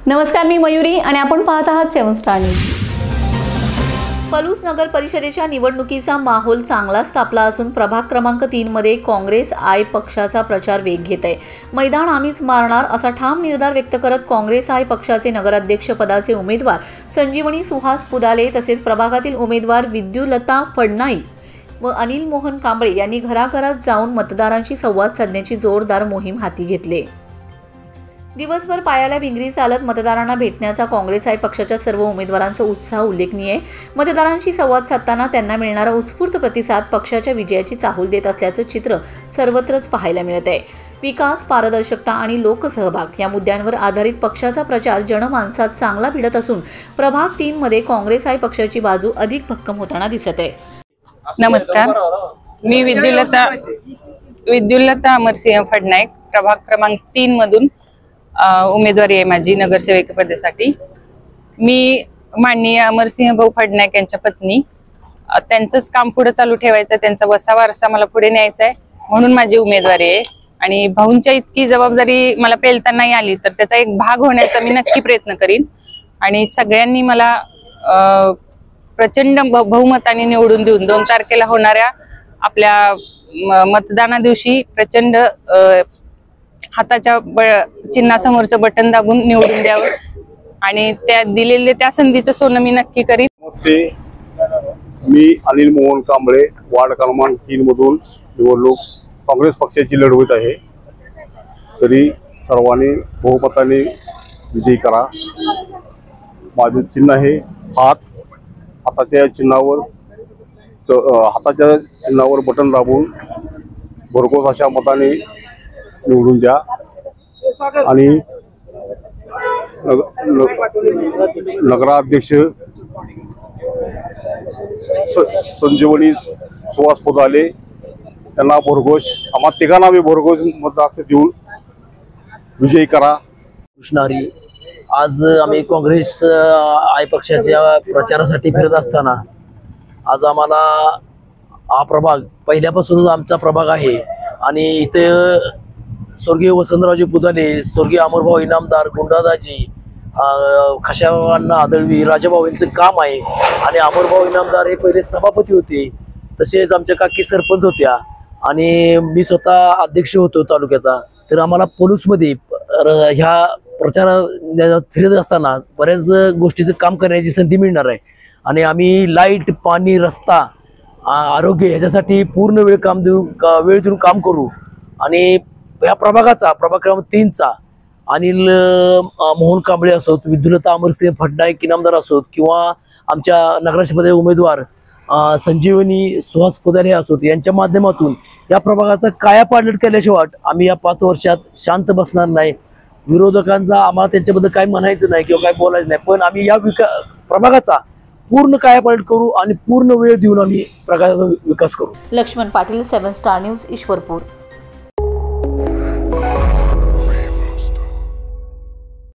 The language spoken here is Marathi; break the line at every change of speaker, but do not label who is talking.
नमस्कार, मी मयुरी आणि आपण पाहत आहात 7 स्टार न्यूज। पलूस नगर परिषदेच्या निवडणुकीचा माहोल चांगलाच तापला असून प्रभाग क्रमांक 3 मध्ये काँग्रेस आय पक्षाचा प्रचार वेग घेत आहे। मैदान आम्हीच मारणार असा ठाम निर्धार व्यक्त करत काँग्रेस आय पक्षाचे नगराध्यक्ष पदाचे उमेदवार संजीवनी सुहास पुदाले तसेच प्रभागातील उमेदवार विद्युलता फडनाईक व अनिल मोहन कांबळे यांनी घराघरात जाऊन मतदारांशी संवाद साधण्याची जोरदार मोहीम हाती घेतली। दिवसभर पायाला भिंगरी चालत मतदारांना भेटण्याचा काँग्रेस आय पक्षाच्या सर्व उमेदवारांचा उत्साह उल्लेखनीय आहे। मतदारांशी संवाद साधताना त्यांना मिळणारा उत्स्फूर्त प्रतिसाद पक्षाच्या विजयाची चाहूल देत असल्याचं चित्र सर्वत्रच पाहायला मिळत आहे। विकास, पारदर्शकता आणि लोकसहभाग या मुद्द्यांवर आधारित पक्षाचा प्रचार जनमानसात चांगला भिडत असून प्रभाग 3 मध्ये काँग्रेस आय पक्षाची बाजू अधिक भक्कम होताना दिसत आहे।
नमस्कार, मी विद्युलता अमरसिंह फडनाईक, प्रभाग क्रमांक 3 मधून उमेदवारी आहे माझी नगरसेवक पदासाठी। मी माननीय अमरसिंह भाऊ फडनाईक यांच्या पत्नी, त्यांचंच काम पुढे चालू ठेवायचं, त्यांचा वसा वारसा मला पुढे न्यायचा आहे म्हणून माझी उमेदवारी आहे। आणि भाऊंच्या इतकी जबाबदारी मला पेलता नाही आली तर त्याचा एक भाग होण्याचा मी नक्की प्रयत्न करीन आणि सगळ्यांनी मला प्रचंड बहुमताने निवडून देऊन 2 तारखेला होणाऱ्या आपल्या मतदाना दिवशी प्रचंड हाताच्या चिन्हासमोरचं बटन दाबून निवडून द्यावं आणि त्या संधीचं सोनं मी नक्की करीन।
नमस्ते, मी अनिल मोहन कांबळे, वार्ड क्रमांक 3 मधून निवडणूक काँग्रेस पक्षाची लढवत आहे। तरी सर्वांनी बहुमताने विजयी करा। माझे चिन्ह आहे हात। हाताच्या चिन्हावर बटन दाबून भरघोस अशा मताने निवडून द्या आणि नगराध्यक्ष संजीवनी सुहास पुदाले यांना भरघोस, आम्हा तिघांना बी भरघोस मतदान देऊन विजयी करा।
कृष्णारी, आज आम्ही काँग्रेस आय पक्षाच्या प्रचारासाठी फिरत असताना आज आम्हाला हा प्रभाग पहिल्यापासून आमचा प्रभाग आहे आणि इथे स्वर्गीय वसंतरावजी पुदाले, स्वर्गीय अमरभाऊ इनामदार, गुंडादाजी, खशावांना आदळवी, राजाभाऊ यांचं काम आहे। आणि अमरभाऊ इनामदार हे पहिले सभापती होते, तसेच आमच्या काकी सरपंच होत्या आणि मी स्वतः अध्यक्ष होतो तालुक्याचा। तर आम्हाला पोलूसमध्ये ह्या प्रचार फिरत असताना बऱ्याच गोष्टीचं काम करण्याची संधी मिळणार आहे आणि आम्ही लाईट, पाणी, रस्ता, आरोग्य ह्याच्यासाठी पूर्ण वेळ देऊन काम करू। आणि या प्रभागाचा, प्रभाग क्रमांक 3 चा अनिल मोहन कांबळे असोत, विद्युलता अमरसिंह फडनाईक इनामदार असोत किंवा आमच्या नगराध्यक्षपदी उमेदवार संजीवनी सुहास पुदाले असोत, यांच्या माध्यमातून या प्रभागाचा कायापालट केल्याशिवाय आम्ही या 5 वर्षात शांत बसणार नाही। विरोधकांचा आम्हाला त्यांच्याबद्दल काही म्हणायचं नाही किंवा काही बोलायचं नाही, पण आम्ही या प्रभागाचा पूर्ण कायापालट करू आणि पूर्ण वेळ देऊन आम्ही प्रभागाचा विकास करू।
Laxman Patil, 7 star news, Ishwarpur.